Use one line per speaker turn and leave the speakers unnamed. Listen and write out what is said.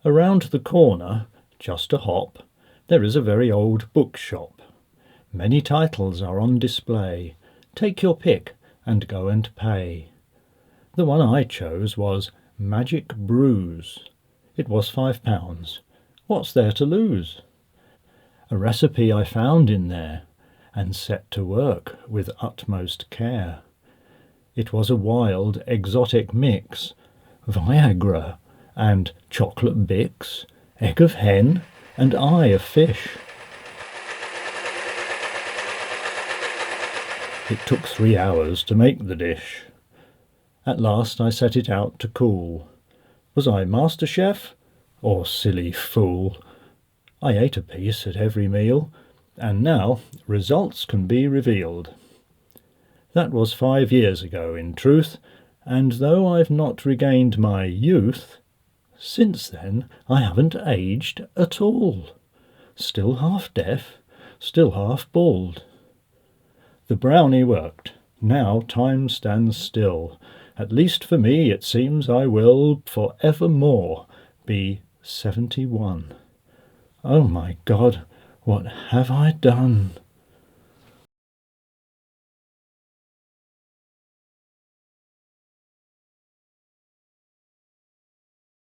Around the corner, just a hop, there is a very old bookshop. Many titles are on display. Take your pick and go and pay. The one I chose was Magic Brews. It was £5. What's there to lose? A recipe I found in there, and set to work with utmost care. It was a wild, exotic mix, Viagra and chocolate Bix, egg of hen and eye of fish. It took 3 hours to make the dish. At last I set it out to cool. Was I master chef or silly fool? I ate a piece at every meal, and now results can be revealed. That was 5 years ago, in truth, and though I've not regained my youth, since then I haven't aged at all. Still half deaf, still half bald. The brownie worked. Now time stands still. At least for me it seems I will for evermore be 71. Oh my God, what have I done?